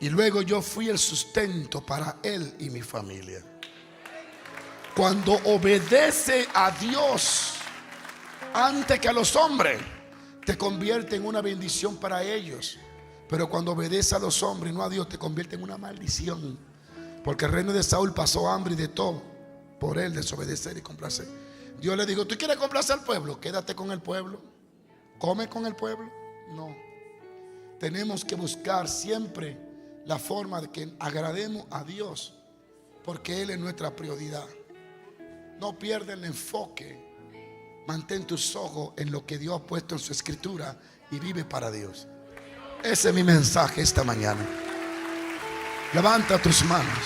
Y luego yo fui el sustento para él y mi familia. Cuando obedece a Dios antes que a los hombres, te convierte en una bendición para ellos. Pero cuando obedece a los hombres y no a Dios, te convierte en una maldición. Porque el reino de Saúl pasó hambre y de todo por él desobedecer y complacer. Dios le dijo: ¿tú quieres complacer al pueblo? Quédate con el pueblo. ¿Come con el pueblo? No. Tenemos que buscar siempre la forma de que agrademos a Dios, porque Él es nuestra prioridad. No pierdas el enfoque. Mantén tus ojos en lo que Dios ha puesto en su escritura y vive para Dios. Ese es mi mensaje esta mañana. Levanta tus manos.